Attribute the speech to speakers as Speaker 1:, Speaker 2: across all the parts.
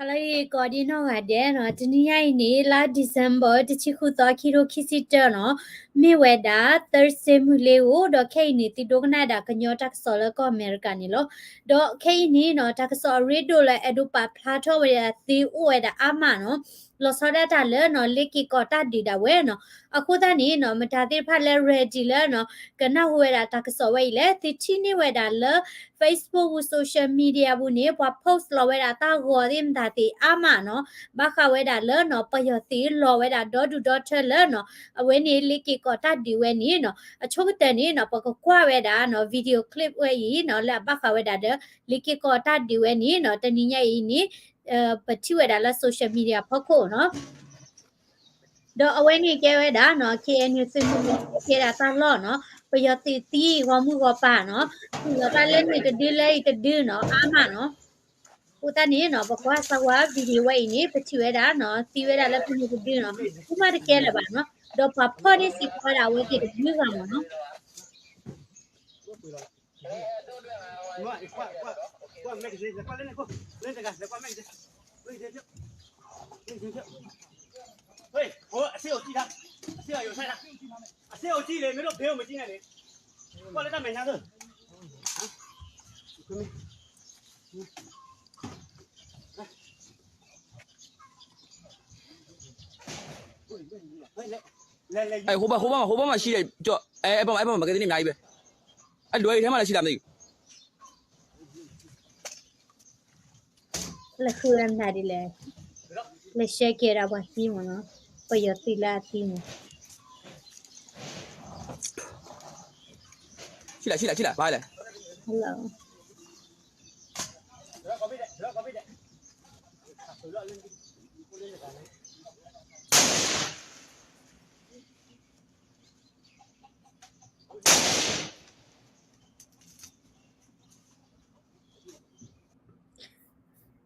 Speaker 1: Hello, God, you know what? No, tonight ni la December, the chiku to kiro kisita no. Me weda Thursday muleo do kay ni ti dogna da kanyo tak solo ko America ni lo. Do kay ni no tak so redo la edupa plato weda ti weda ama no. Lo soda ta le no leki ko ta di da we no. Aku ta ni no mata ti pha le ready le no. Kana weda tak so we le ti chini weda le Facebook social media bu ni bwa post lo weda ta go dim ta ti ama no. Baka weda le no pa yo ti lo weda do do le no. Awe ni leki ko ta di we ni no. A chok ta ni no pa ko kwa weda no video clip we yi no la baka weda de leki ko ta di we ni no ta ni nya yi ni pa ti weda la social media pa ko no. Do awe ni ke weda no ke ni sim ke da ta lo no. Pa yo ti wa mu wa pa no. Lo ta le ni te di no ama no. Uta ni no ba kwa sa wa video we ni pa ti weda no ti weda la pi ni te di no. Kuma de ke la ba no. Do pa po ni si ko da we ti de di ga mo no.
Speaker 2: Ai hố ba mà xí này cho em mà cái gì này vậy anh đuổi thế mà lại xí làm gì
Speaker 1: La khuran na di le. Le shake ra ba ti mo no. Pa yo ti la ti mo.
Speaker 2: xí lại bài này
Speaker 1: Hello.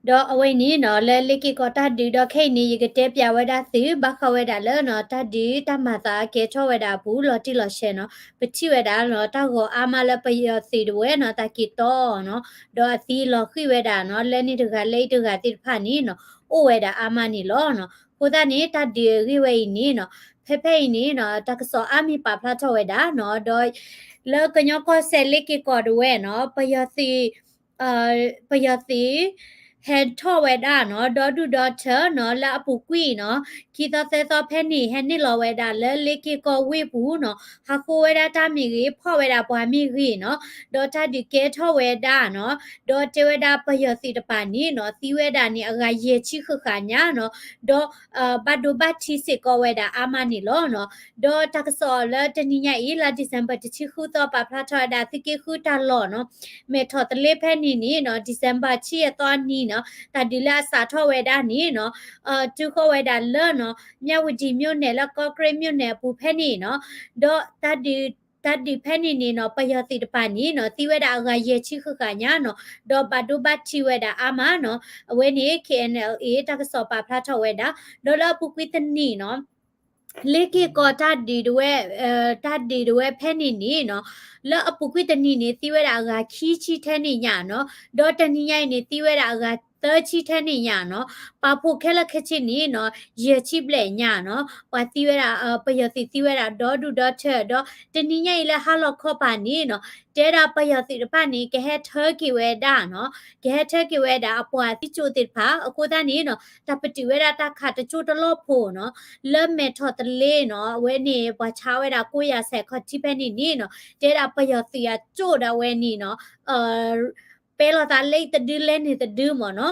Speaker 1: Do away ni no le leki ko ta di do khay ni ye te pya weda si ba kha weda le no ta di ta ma ta ke cho weda bu lo ti lo she no pa chi weda no ta go ama le pa yo si do we no ta ki to no do si lo khi weda no le ni de ga ti pha ni no o weda ama ni lo no ko ta ni ta di ri we ni no phe ni no ta so ami pa pha cho weda no do le ka nyo ko se leki ko do we no pa yo si pa yo si head to weda no do do daughter no la pu qui no ki to se so phe ni he ni lo weda le le ki ko wi bu no ha ko weda ta mi ri pho weda bwa mi ri no do ta di ke to weda no do te weda pa yo si ta pa ni no si weda ni aga ye chi khu kha nya no do ba do ba ti se ko weda ama ni lo no do ta ka so le ta ni nya i la December ti chi khu to pa pha tho da si ki khu ta lo no me tho ta le phe ni no December chi ye to ni no ta di la sa tho we da ni no tu ko we da le no nya wu ji myo ne la ko kre myo ne pu phe ni no do ta di phe ni no pa yo ti de pa ni no ti we da ga ye chi khu ka nya no do ba do ba chi we da ama no we ni KNLA ta ka so pa pha tho we da do la pu kwi ta ni no leki ko ta di de we phe ni no la apu kwi ta ni ti we da ga khi chi the ni nya no do ta ni nya ni ti we da ga tơ chi the ni nya no pa phu khe la khe chi ni no ye chi ble nya no pa ti we da pa yo ti we da do du do che do ta ni nya la ha lo kho pa ni no te da pa yo ti pa ni ke he thơ ki we da no ke he thơ ki we da apwa ti chu ti pha ko ta ni no ta pa ti we da ta kha ta chu ta lo pho no le me tho ta le no we ni pa cha we da ko ya se kho chi pe ni no te da pa yo ti ya chu da we ni no pe lo ta le ta du le ni ta du mo no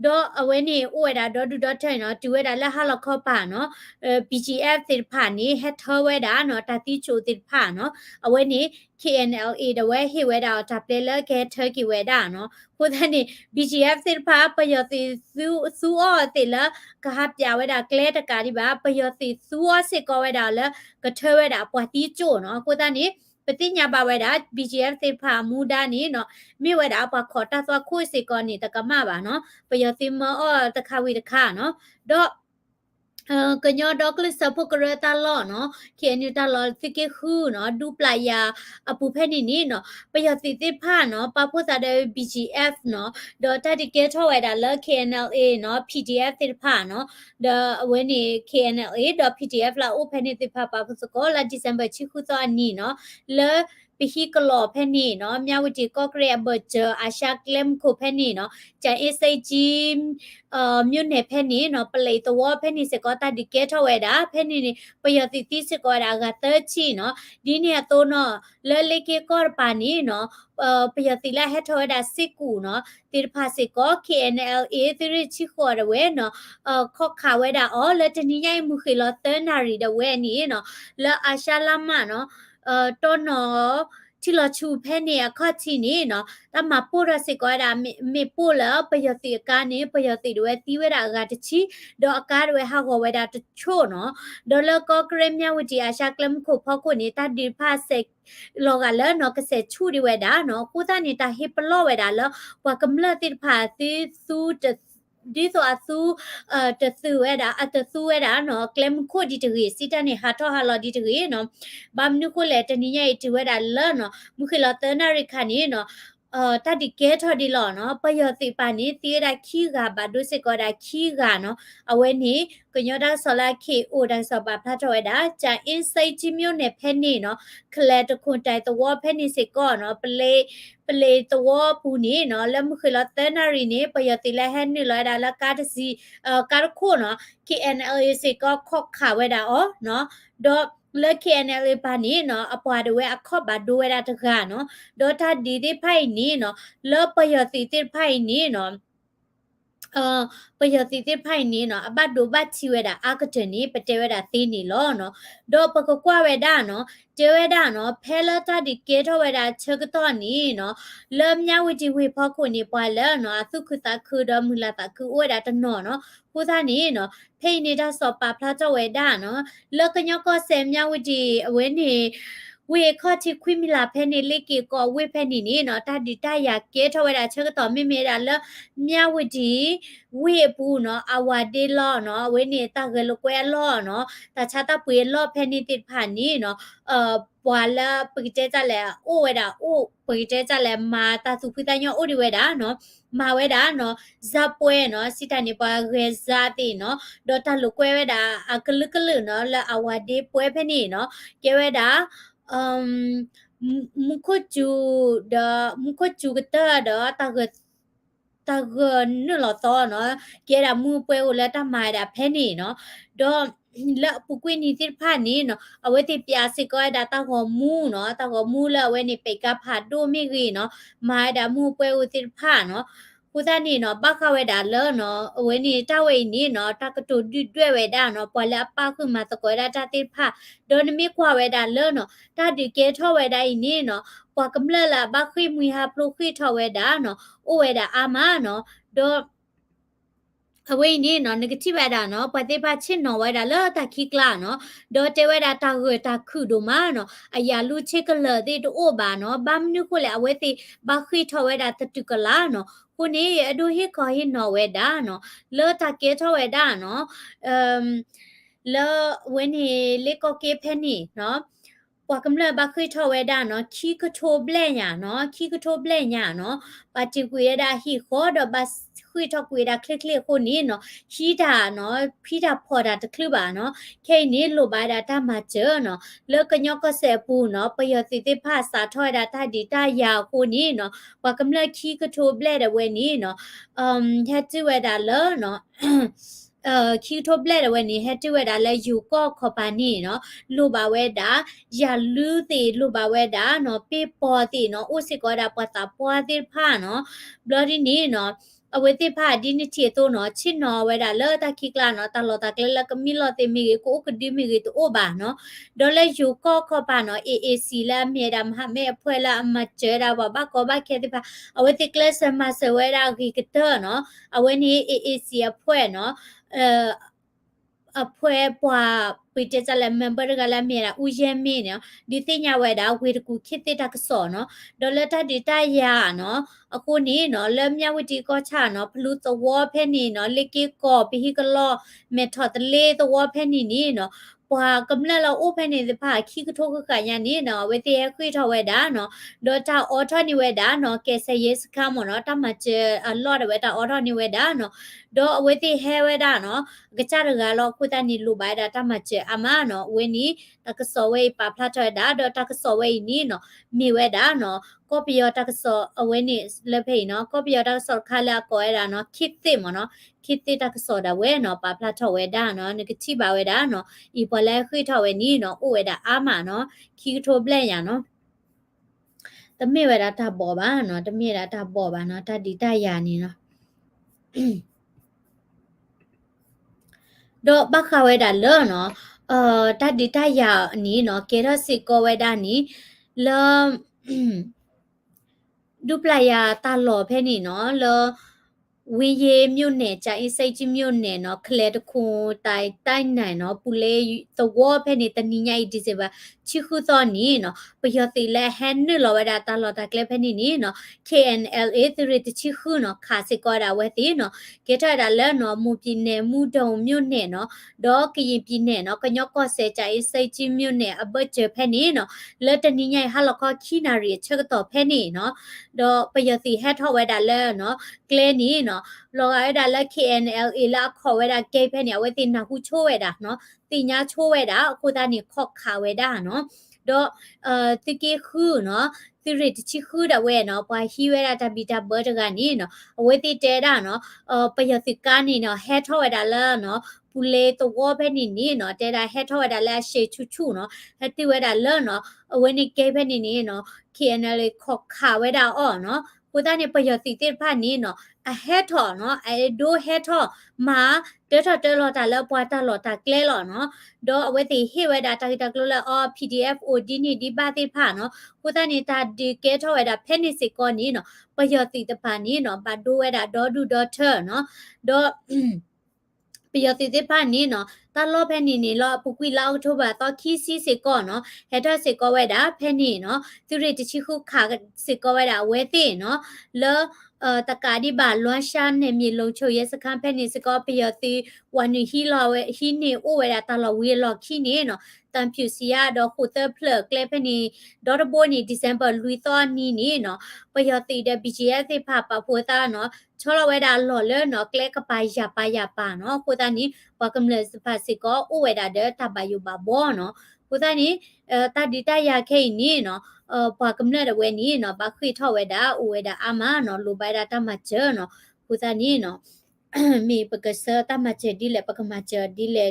Speaker 1: do awe ni o da do du do tai no tu we da la ha lo kho pa no PGF ti pha ni he tho we da no ta ti chu ti pha no awe ni KNLA da we he we da ta ple le ke turkey we da no ko da ni BGF ti pha pa yo ti su o ti la ka ha pya we da kle ta ka di ba pa yo ti su o se ko we da le ka thwe we da pwa ti chu no ko da niปฏิญญาบาเวดา BGF สิพามูดานี่เนาะมีเวดาปะขอตาตัวคุยสิก่อนนี่ตะกะมาบาเนาะปะยอสิมออตะคาวิตะคาเนาะดอ ကညောဒေါကလစပုကရတာလောနော်ခေညတာလောတိကေခူနော်ဒူပလာယာအပူဖဲနေနေနော်ပယတိတိဖာနော်ပပုစာတဲ့ BGF နော်ဒေါ်တတိကေထောဝဲတာလ KNLA နော် PDF တိဖာနော်ဒေါ်ဝဲနေ KNLA ဒေါ် PDF လာဥဖဲနေတိဖာပပုစကောလာဒီဇင်ဘာချီခုသောအနီနော်လပိဟိကလောဖဲနေနော်မြဝတီကော့ကရဘတ်ဂျအာရှာကလမ်ကိုဖဲနေနော်ဂျာအစိဂျီမြို့နယ်ဖဲနေနော်ပလေတော်ဖဲနေစကောတာဒီကဲထောဝဲတာဖဲနေပယတိတိစကောတာကတချီနော်ဒီနေတော့နော်လဲလေကေကောပါနေနော်ပယတိလာဟက်ထောဝဲတာစစ်ကူနော်တိဖာစကော KNLA တိရချီခေါ်ရဝဲနော်ခော့ခါဝဲတာအော်လက်တနီညိုင်မူခီလောတနာရီတဝဲနေနော်လဲအာရှာလာမနော်တော့နော်ချီလချူဖဲနေအခတ်ချီနေနော်တမပိုရစကောတာမေပိုလာပယတိကနေပယတိတွေတီးဝဲတာကတချီဒေါ်အကားတွေဟာကိုဝဲတာတချို့နော်ဒေါ်လကောကရမြဝတီအာရှာကလမ်ခုဖောက်ကိုနေတာဒီဖာဆက်လောကလည်းနော်ကစချူဒီဝဲတာနော်ကိုသားနေတာဟိပလောဝဲတာလောဝကမလတိဖာသီသူတဒီဆိုအဆူတဆူဝဲတာအတဆူဝဲတာနော်ကလမ်ခိုဒီတကြီးစီတနေဟာထောဟာလောဒီတကြီးနော်ဘာမနုကိုလေတနိယတီဝဲတာလောနော်မုခိလောတနာရိခါနေနော်တတိကဲထော်ဒီလောနော်ပယတိပါနေတီရခီကဘာဒုစကောတာခီကနော်အဝဲနေကညောတာဆလာခေအိုတန်ဆပါဖတ်ထော်ဝဲတာဂျာအင်းစိတ်ချီမျိုးနဲ့ဖဲနေနော်ခလက်တခွန်တိုင်တဝဖဲနေစကောနော်ပလေတော့ပူနေနော်လက်မခလတနာရီနေပယတိလဟန်နေလာလာကာတစီကာခိုနော် KNLA စကခော့ခါဝဲတာအော်နော်ဒေါ်လက် KNLA ပါနေနော်အပွားတွေအခော့ပါဒိုဝဲတာတကားနော်ဒေါ်တာဒီတိဖိုင်နေနော်လောပယတိတိဖိုင်နေနော်ပယတိတိဖိုင်နေနော်အဘတ်ဒိုဘတ်ချီဝဲတာအကတနေပတဲဝဲတာသီးနေလောနော်ဒေါ်ပကကွာဝဲတာနော်ကျေဝဲတာနော်ဖဲလာတာဒီကေထောဝဲတာချက်တော့နေနော်လောမြဝတီဝေဖောက်ခုနေပွာလဲနော်သုခတာခုတော်မူလာတာခုဝဲတာတနော်နော်ကိုသားနေနော်ဖိနေတာစောပါဖလာတော့ဝဲတာနော်လောကညောကဆဲမြဝတီအဝဲနေဝေခော့ချီခွိမီလာဖဲနေလေကေကောဝေဖဲနေနေနော်တာဒီတရကေထောဝဲတာချက်တော့မိမေတာလောမြဝတီဝေပူနော်အဝဒေလောနော်ဝေနေတာကလကွဲလောနော်တချတာပွေလောဖဲနေတိဖာနေနော်ပွာလာပိတဲကြလဲအိုဝဲတာအိုပိတဲကြလဲမာတာစုဖိတညောအိုဒီဝဲတာနော်မာဝဲတာနော်ဇပွဲနော်စီတနေပွာရဲဇာတိနော်ဒေါ်တာလကွဲဝဲတာအကလကလနော်လာအဝဒေပွဲဖဲနေနော်ကဲဝဲတာmuko chu gata da ta ga nu lo to no ke da mu pwe o la ta mai da phe ni no do la pu kwi ni tit pha ni no awe ti pya sit ko da ta ho mu no ta ho mu la we ni pe ka pha do mi gi no mai da mu pwe o tit pha no ကိုသားနေနော်ပခဝဲတာလောနော်အဝဲနေတာဝဲနေနော်တကတူတွဲဝဲတာနော်ပွာလာပခုမှာတကွဲတာတတိဖဒေါ်နမီခွာဝဲတာလောနော်တဒီကေထောဝဲတာနေနော်ပွာကမလလာဘခိမွေဟာပလိုခိထောဝဲတာနော်အိုဝဲတာအာမနော်ဒေါ်အဝိနေနော် negative ဝဲတာနော်ပတိပါချစ်နော်ဝဲတာလောတာခိကလာနော်ဒေါ်တဲဝဲတာတာခွေတာခုဒိုမာနော်အယာလူချစ်ကလတဲ့တိုဘာနော်ဘမ်နုခုလေအဝဲတိဘခိထောဝဲတာတတုကလာနော်ကိုနေအဒိုဟိခေါ်ဟိနော်ဝဲတာနော်လောတာကေထောဝဲတာနော်လောဝဲနေလေကောကေဖဲနေနော်ပွာကမလဘခိထောဝဲတာနော်ခီကထိုဘလဲညာနော်ခီကထိုဘလဲညာနော်ပါတီကွေတာဟိခေါ်တော့ဘတ်ခွေထောက်ကွေတာခလစ်ခလစ်ကိုနေနော်ခီတာနော်ဖီတာဖော်တာတခလူပါနော်ခဲနေလိုပါတာတမချေနော်လောကညောကဆဲပူနော်ပယတိတိဖာစာထောတာတဒီတရာကိုနေနော်ပွာကမလခီကထိုဘလဲတဲ့ဝဲနေနော်ဟက်တူဝဲတာလောနော်ခီထိုဘလက်ဝဲနေဟက်တူဝဲတာလဲယူကော့ခေါ်ပါနေနော်လူပါဝဲတာယာလူသေးလူပါဝဲတာနော်ပေပေါ်သေးနော်ဥစစ်ကောတာပတ်တာပွားသေးဖာနော်ဘလော်ဒီနေနော်အဝဲတိဖာဒီနိချေတော့နော်ချစ်နော်ဝဲတာလောတာခိကလာနော်တလောတာကလကမီလောတေမီကိုကဒီမီတိုဘာနော်ဒေါ်လဲယူကော့ခေါ်ပါနော် AAC လာမြေတာမဟာမဲအဖွဲလာအမကျဲတာဘာကောဘာခဲတိဖာအဝဲတိကလစမဆဝဲတာခိကတနော်အဝဲနေ AAC အဖွဲနော်အဖွဲပွာ ပွေတက်ကြလဲ member ကလည်းမြေတာဦးရဲမင်းနော်ဒီသိညာဝဲတာဝေတကူခစ်တဲ့တာကစောနော်ဒေါ်လာတာဒီတာရနော်အခုနေနော်လက်မြဝတီကောချနော်ဖလူသဝဖဲနေနော်လက်ကေကောပိဟိကလောမေထော်တလေသဝဖဲနေနေနော်ပွာကမလလောအိုဖဲနေတဲ့ဖာခိကထိုးကရနေနော်ဝေတေခွေထော်ဝဲတာနော်ဒေါ်တာအော်ထော်နေဝဲတာနော်ကဲဆယေစကမနော်တမချအလော်ဝဲတာအော်ထော်နေဝဲတာနော်ဒေါ်အဝေတေဟဲဝဲတာနော်ကကြရကလောခုတနီလူပိုင်တာတမချအမနော်ဝင်းနီတကစောဝဲပါဖလာထော်တာဒေါ်တကစောဝဲနီနော်မြေဝဲတာနော်ကောပီယောတကစောအဝဲနီလက်ဖေးနော်ကောပီယောတကစောခါလာကောရတာနော်ခစ်သိမနော်ခစ်သိတကစောတာဝဲနော်ပါဖလာထော်ဝဲတာနော်ငကတိပါဝဲတာနော်ဤပလဲခွေထော်ဝဲနီနော်အိုဝဲတာအာမနော်ခီထိုးပလဲရနော်တမေဝဲတာတဘောပါနော်တမေတာတဘောပါနော်တဒီတရနေနော်တော့ဘခဝဲတာလောနော်တဒီတရနီနော်ကေရစစ်ကောဝဲတာနီလောဒုပလာယာတာလော်ဖဲနီနော်လောဝင်းရေမြို့နယ်ကြိုင်စိတ်ကြီးမြို့နယ်နော်ခလဲတခွန်တိုင်းနိုင်နော်ပူလေသဝဖဲနေတနီညာဒီစေပါချီခုသောနီနော်ပယောတိလဲဟန်နလောဝဒါတာလော်တာကလဲဖဲနီနော် KNLA သရတချီခုနော်ခါစစ်ကောတာဝဲတီနော်ကေထတာလဲနော်မူပြည်နယ်မူဒုံမြို့နယ်နော်ဒေါကရင်ပြည်နယ်နော်ကညော့ကော့ဆဲကြိုင်စိတ်ကြီးမြို့နယ်အဘတ်ချဖဲနီနော်လက်တနီညာဟာလကောခီနာရီချက်တော့ဖဲနီနော်တော့ပယစီဟက်ထော်ဝဲတာလဲနော်ကလဲနီနော်လောကရတာလက် KNLA လာခေါ်ဝဲတာကေဖဲနေဝဲတင်နာခုချိုးဝဲတာနော်တင်ညာချိုးဝဲတာအခုသားနေခော့ခါဝဲတာနော်တော့တကေခုနော်သရတချီခုတာဝဲနော်ပွာဟီဝဲတာတပီတာဘောတကနေနော်အဝဲတိတဲတာနော်ပယစီကနေနော်ဟက်ထော်ဝဲတာလဲနော်ပူလေတော့ဖဲနေနေနော်တဲတာဟက်ထော်ဝဲတာလဲရှေချူချူနော်ဟက်တိဝဲတာလဲနော်အဝဲနေကေဖဲနေနေနော် KNLA ခော့ခါဝဲတာအော်နော်ကိုသားနေပယစီတိဖာနေနော်အဟက်ထော်နော်အဲဒိုဟက်ထော်မာတဲထော်တဲလော်တာလဲပွာတာလော်တာကလဲလော်နော်ဒေါ်အဝဲတိဟေဝဲတာတာကကလော်လဲအော် PDF အိုဒီနီဒီပါတိဖာနော်ကိုသားနေတာဒီကဲထော်ဝဲတာဖဲနေစစ်ကောနီနော်ပယစီတဖာနီနော်ဘာဒိုဝဲတာဒေါ်ဒူဒေါ်ထော်နော်ဒေါ်ပယတိတိဖာနီနော်တာလောဖဲနီနီလောပုကွီလောက်ထိုးပါတော့ခီစီစစ်ကောနော်ဟက်ထော်စစ်ကောဝဲတာဖဲနီနော်သူရတချီခုခါစစ်ကောဝဲတာဝဲသိနော်လောတကာဒီဘာလွန်ရှာနေမြေလုံးချိုရဲစခန်းဖက်နေစကောပယတိဝန်ဟီလာဝဲဟီနေအိုဝဲတာတလဝေလော်ခီနေနော်တန်ဖြူစီယာတော့ခုသဖလကလဖနေဒေါ်ဘိုနီဒီဇင်ဘာလူသောနီနေနော်ပယတိတဲ့ BGS ဖာပဖိုတာနော်ချောလဝဲတာလော်လဲနော်ကလကပါရပါနော်ခုတနီဘကမလစဖာစီကောအိုဝဲတာတဲ့တဘယူပါဘောနော်ခုတနီတာဒီတရခိနေနော်ဘကမလတဲ့ဝဲနီနော်ဘခွေထောက်ဝဲတာအိုဝဲတာအမနော်လူပိုင်တာတမချနော်ခုတနီနော်မေပကစတမချဒီလေပကမချဒီလေ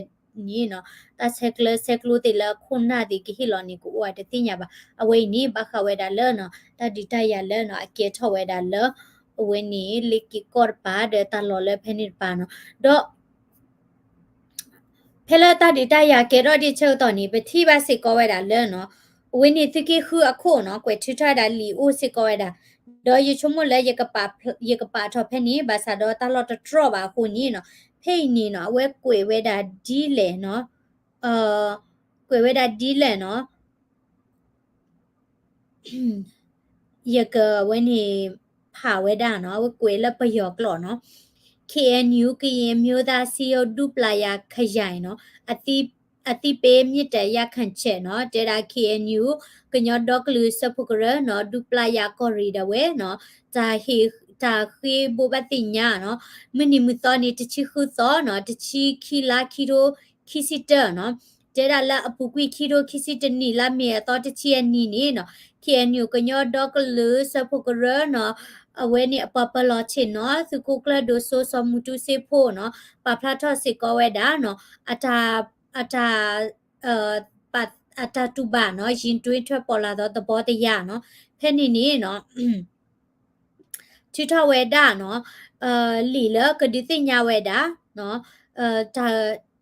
Speaker 1: နီနော်တဆက်ကလူတေလာခုနာဒီကိဟီလောနီကိုဝတ်တင်ညာပါအဝိနီဘခဝဲတာလဲနော်တဒီတရလဲနော်အကေထောက်ဝဲတာလဲအဝိနီလီကီကောပါတဲ့တလော်လဲဖဲနေပါနော်တော့ဖဲလာတဒီတရကေတော့ဒီချုပ်တော်နီပတိပါစစ်ကောဝဲတာလဲနော်ဝိနီတကိခုအခုနော်ကွယ်ထထတာလီအိုစစ်ကောဝဲတာတော့ရချုံမလဲရကပါထော်ဖဲနေဘာသာတော့တလော်တထရပါခုနီနော်ဖိနေနော်ဝဲကွယ်ဝဲတာဒီလေနော်ကွယ်ဝဲတာဒီလေနော်ရကဝဲနေဖာဝဲတာနော်ဝဲကွယ်လပယောကလောနော် KNU ကရင်မျိုးသားစီယိုဒူပလာယာခရိုင်နော်အတိပေးမြစ်တရခန့်ချက်နော်တေရာ KNU ကညောဒေါကလူစဖုကရနော်ဒူပလာယာကော်ရီဒဝဲနော်တာခေဘူဘတိညာနော်မနီမတော်နေတချီခုသောနော်တချီခီလာခီရိုခီစီတနော်တေရာလာအပူကွီခီရိုခီစီတနီလာမေတော်တချီအနီနေနော် KNU ကညောဒေါကလူစဖုကရနော်အဝဲနေအပပလောချင်နော်သူကိုကလဒိုဆိုဆမှုတုစေဖို့နော်ပပလာထော့စေကောဝဲတာနော်အတာပတ်အတာတူဘာနော်ရင်တွင်းထွက်ပေါ်လာတော့သဘောတရားနော်ဖဲနေနေနော်ချီထဝဲတာနော်လီလကဒီတင်ညာဝဲတာနော်ဒါ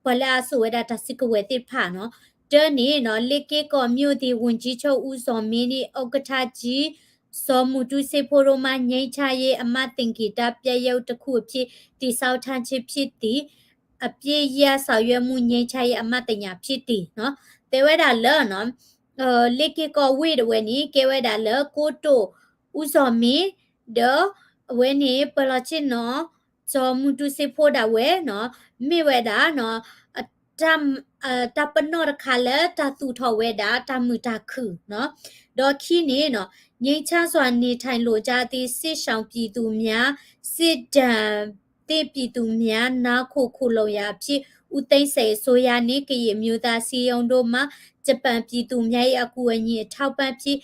Speaker 1: ပလာဆိုဝဲတာတစကဝဲတိဖာနော်တနေနော်လေကေကောမြို့ဒီဝန်ကြီးချုပ်ဦးစောမင်းဒီဥက္ကဋ္ဌကြီးစောမှုတုစေဖိုရိုမငိမ့်ချရေးအမတ်တင်ဂီတာပြရုပ်တစ်ခုဖြစ်တိဆောက်ထန်ချစ်ဖြစ်သည် အပြည့်ရဆောင်ရွက်မှုငြိမ်းချမ်းရေးအမတ်တညာဖြစ်တည်နော်တေဝဲတာလဲနော်လေကေကောဝေဒဝဲနီကေဝဲတာလဲကိုတိုဥစော်မီဒေဝဲနီပလချင်နော်ဇော်မှုတုစေဖို့တာဝဲနော်မိဝဲတာနော်တမ်တပနောခါလဲတသူထော်ဝဲတာတမှုတခုနော်ဒေါ်ခီနေနော်ငိမ့်ချစွာနေထိုင်လိုကြသည့်စစ်ဆောင်ပြည်သူများစစ်တမ်းတေပြည်သူများနာခုလုံရဖြစ်ဦးသိန်းစေဆိုရနေကရမျိုးသားစီယုံတို့မှဂျပန်ပြည်သူများ၏အကူအညီထောက်ပံ့ဖြစ်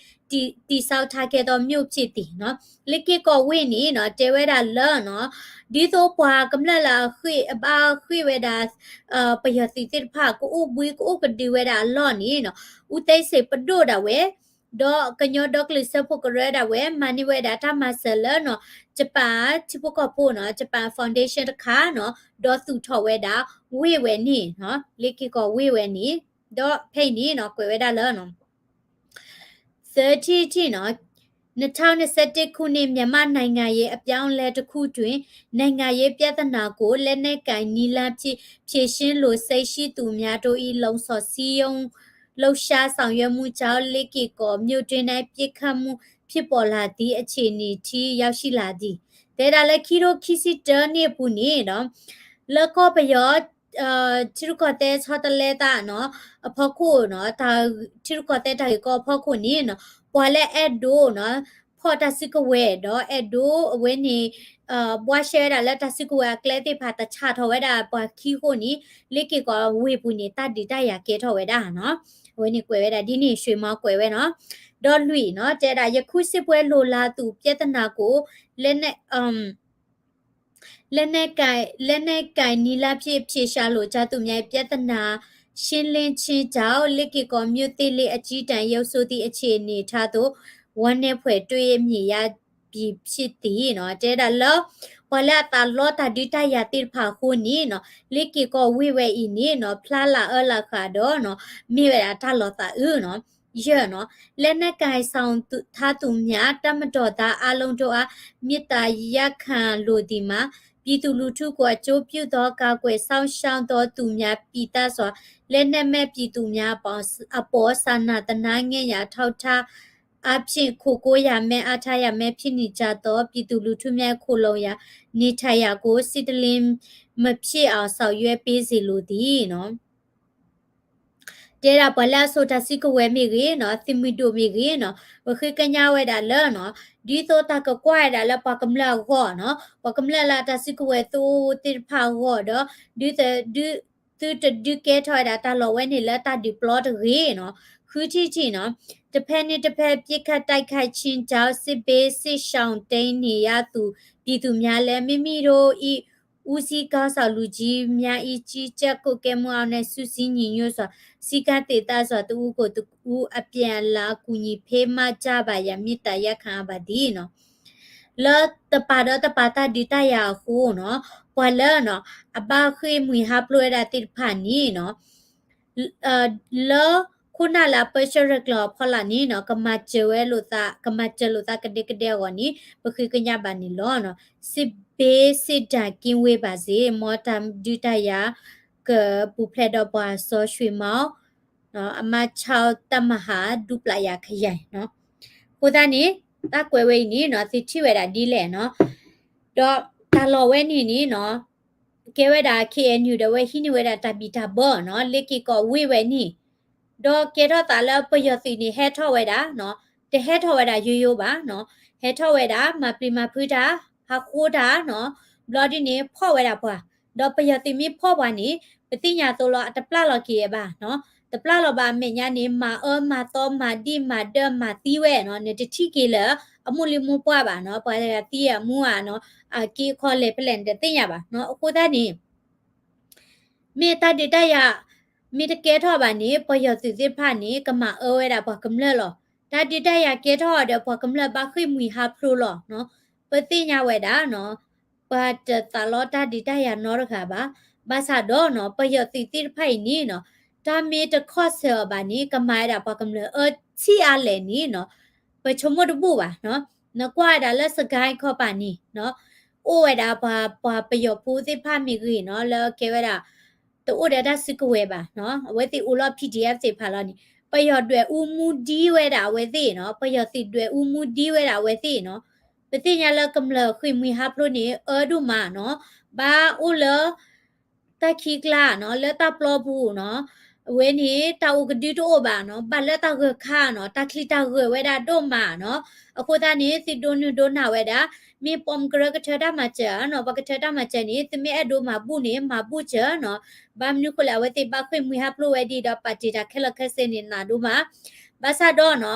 Speaker 1: တိဆောက်ထားခဲ့သောမြို့ဖြစ်သည်နော်လက်ကကောဝင်းနီနော်တဲဝဲတာလောနော်ဒီသောပွာကမ္လလာခွေအပါခွေဝဲတာပယတိတိဖာကိုဘွေကိုကဒီဝဲတာလောနီနော်ဦးသိန်းစေပဒိုတာဝဲဒေါ်ကညောဒေါကလစ်စဖို့ကရတာဝဲမနီဝဲတာတမဆလနော်ဂျပန်ချပကပို့နော်ဂျပန်ဖောင်ဒေးရှင်းတခါနော်ဒေါ်သူထော်ဝဲတာဝေဝဲနီနော်လက်ကကောဝေဝဲနီဒေါ်ဖိတ်နီနော်ကွယ်ဝဲတာလောနော်30နော်2021ခုနှစ်မြန်မာနိုင်ငံရဲ့အပြောင်းလဲတစ်ခုတွင်နိုင်ငံရေးပြဿနာကိုလက်နက်ကင်နီလာဖြည့်ရှင်းလိုစိတ်ရှိသူများတို့၏လုံဆော်စည်းရုံးလှုပ်ရှားဆောင်ရွက်မှုကြောင့်လက်ကေကောမြို့တွင်၌ပြစ်ခတ်မှုဖြစ်ပေါ်လာသည့်အခြေအနေထိရောက်ရှိလာသည်ဒေတာလက်ခီရိုခီစီတနေပူနေနော်လက်ကောပယောချိရုကတဲ့ချတ်လဲတာနော်အဖို့ကိုနော်ဒါချိရုကတဲ့တာကိုဖို့ကိုနေနော်ပွာလဲအဲ့ဒိုနော်ဖော်တစစ်ကဝဲတော့အဲ့ဒိုအဝဲနေဘွားရှဲတာလက်တစစ်ကဝဲကလဲတိဖာတချထော်ဝဲတာပွာခီကိုနီလိကေကောဝေပူနေတတ်ဒီတရကေထော်ဝဲတာနော်ဝဲနေကွယ်ဝဲတာဒီနေ့ရွှေမောက်ကွယ်ဝဲနော်ဒေါ်လွီနော်တဲတာယခုစစ်ပွဲလိုလာသူပြဿနာကိုလက်နဲ့လက်နဲ့ကင်နီလာဖြေရှာလို့ကြသူမြိုင်ပြဿနာရှင်းလင်းချင်းကြောင့်လက်ကေကောမြို့တိလေးအကြီးတန်းရုပ်ဆိုသည့်အခြေအနေထားသို့ဝမ်းနဲ့ဖွဲ့တွေ့ရမြည်ရပြီးဖြစ်သည်နော်တဲတာလောဝလာတာလောတာဒီတရတိဖာခုနီနော်လက်ကေကောဝိဝဲဤနီနော်ဖလာလာအလခါတော့နော်မိဝဲတာလောတာနော်ရနော်လက်နက်ကင်ဆောင်ထားသူများတမတော်သားအလုံးတို့အားမေတ္တာရက်ခံလိုသည်မှာပြည်သူလူထုကိုအကျိုးပြုသောကာကွယ်ဆောင်ရှောက်သောသူများပြည်သားစွာလက်နက်မဲ့ပြည်သူများအပေါ်ဆန္ဒတနာငဲ့ရာထောက်ထားအဖြစ်ခိုကိုရမယ်အထားရမယ်ဖြစ်နေကြသောပြည်သူလူထုများခိုလုံရာနေထိုင်ရာကိုစစ်တလင်းမဖြစ်အောင်ဆောင်ရွက်ပေးစီလိုသည်နော်တဲရာဘလာဆိုတာစီကဝဲမိရေနော်သီမီတိုမိရေနော်ဝခိကညာဝဲတာလဲနော်ဒီသောတာကကွာတာလပကမလာဟောနော်ပကမလာလာတာစီကဝဲသိုးတိဖာဟောတော့ဒီသူကဲထော်တာတလောဝဲနေလဲတာဒီပလော့ရေနော်ခူချီနော်တစ်ဖက်နဲ့တစ်ဖက်ပြစ်ခတ်တိုက်ခိုက်ခြင်းကြောင့်စစ်ဘေးစစ်ရှောင်တိန်နေရသူပြည်သူများလည်းမိမိတို့ဤဦးစီးကောင်းဆောင်လူကြီးများဤကြီးကြပ်ကိုကဲမအောင်နဲ့စုစည်းညီညွတ်စွာစီကတေတာစွာတူကိုတူအပြန်လာကူညီဖေးမကြပါရမြစ်တရခံပါသည်နော်လောတပါတော့တပါတာဒီတရခုနော်ပွာလဲနော်အဘခေမွေဟပ်လွဲတာတိဖာနီနော်လောခုနလာပရှရကလဖလာနီနော်ကမချဝဲလို့တာကမချလို့တာကတဲ့ဝနီပခိကညာပါနီလောနော်စစ်ဘေးစစ်တာကင်းဝေးပါစေမော်တမ်ဒူတယာကပူဖလက်တော့ပါဆောရွှေမောင်းနော်အမ6တမဟာဒူပလာယာခရိုင်နော်ဟိုသားနီတကွယ်ဝဲနီနော်စီချီဝဲတာဒီလဲနော်တော့တာလော်ဝဲနီနော်ကဲဝဲတာ KNU တဝဲဟိနီဝဲတာတပီတာဘောနော်လက်ကကောဝေဝဲနီတော့ကေတော့တာလပယစီနီဟဲထော်ဝဲတာနော်တဟဲထော်ဝဲတာရိုးပါနော်ဟဲထော်ဝဲတာမပလီမဖူတာဟာခိုးတာနော်ဘလော်ဒီနေဖော့ဝဲတာပွာတော့ပယစီမီဖော့ပွားနီပတိညာတော့လအတပလလော်ကေပါနော်တပလလော်ပါမေညာနေမာမာတော့မာဒီမာဒမာတီဝဲနော်နေတတိကေလအမှုလီမှုပွားပါနော်ပွားရတီးရမှုอ่ะနော်အကေခေါ်လေပလန်တဲ့တင်ရပါနော်အခုသားနေမေတာဒေတာရမိတကဲထော်ပါနေပယစီစစ်ဖာနေကမအဝဲတာဘကမလလောဒါဒေတာရကဲထော်တဲ့ဘကမလပါခိမွေဟာဖလိုလောနော်ပတိညာဝဲတာနော်ပတ်တလောတာဒေတာရနော်ရခါပါဘာသာတော့နော်ပယစီတိဖိုင်နေနော်ဒါမေတခော့ဆယ်ပါနေကမိုင်တာဘကမလချီအားလေနေနော်ပချုံမတပူပါနော်နကွာဒါလက်စကိုင်းခော့ပါနေနော်အိုဝဲတာဘာပယပူစစ်ဖာမိကြီးနော်လောကဲဝဲတာ the order that sick away ba no with the ulo PDF se phalani pa yo dwe umu di we da we thi no pa yo si dwe umu di we da we thi no pe ti nya la kam la khwi mi hap lo ni du ma no ba ulo ta khi kla no le ta plo bu no we ni ta u gdi to ba no ba le ta ge kha no ta kli ta ge we da do ma no ako ta ni si do ni do na we da mi pom kra ka thada ma cha no ba ka thada ma cha ni ti mi a do ma bu ni ma bu cha no ba mi ko la we ti ba khwi mi hap lo we di da pa ti da khela khase ni na do ma ba sa do no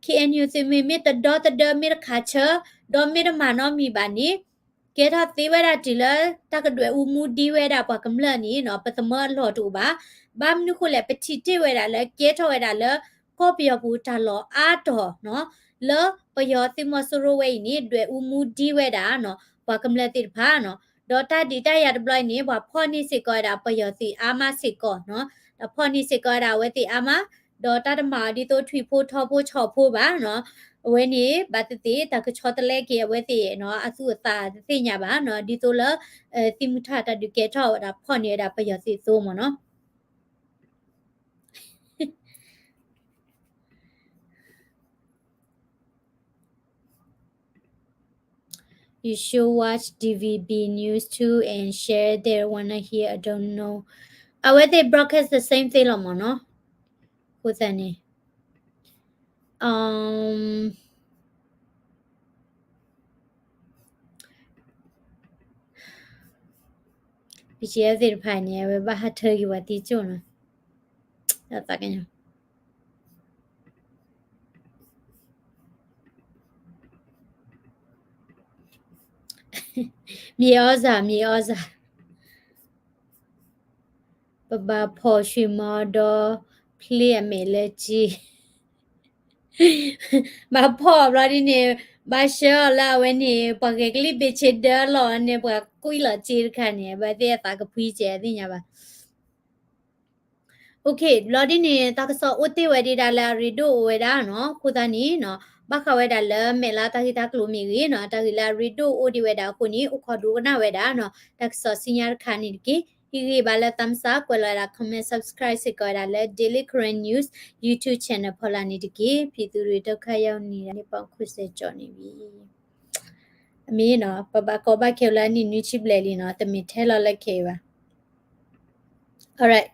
Speaker 1: KNU si mi mi ta do mi kha cha do mi ma no mi ba ni kế thọ tí vậy đã chỉ là ta cái đuổi umu đi vậy đã qua cầm lên ní nó bắt tầm lo tụ ba mình khu lệ bắt chỉ đi vậy đã là kế thọ vậy đã là có bây giờ bù trả lo đó nó lỡ bây giờ thì mà sửa vậy ní đuổi umu đi vậy đã nó qua cầm lên thì nó đó ta đi ta ya đuổi ní qua phò ní sẽ coi đã bây giờ thì ama sẽ coi nó đó phò ní sẽ coi đã vậy thì ama đó ta mà đi tôi thủy phô thọ phô chọ phô nó when ni batiti ta ko chotale ke weti no asu ta ti nya ba no di to la timutha ta du ke thaw da phon ne da pa ya si so mo no you should watch DVB news too and share their wanna hear I don't know where they broadcast the same thing mo no who's any PCS phai ne we ba ha thơ ki wa ti chu no da ta ka nya mi oza ba pho shwi ma do play me le ji ba pho ra di ne ba sha la we ne pa ke clip be che da lo ne ba kui la chi kha ne ba de ta ka phui che ti nya ba okay lodi ne ta ka so uti we di da la rido we da no khu ta ni no ba kha we da la me la ta hi ta klo mi ri no ta hi la rido o di we da ko ni o kho du na we da no ta so senior kha ni ki hi ba la thumbs up ko la comment subscribe စစ်ကောတာလဲ daily current news YouTube channel ဖော်လာနေတကေပြည်သူတွေဒုက္ခရောက်နေတာနေပေါင်းခွစကြော်နေပြီအမေနော်ပပကောဘခေလာနီနူချစ်ပလေလီနော်တမင်ထဲလာလက်ခေပါ alright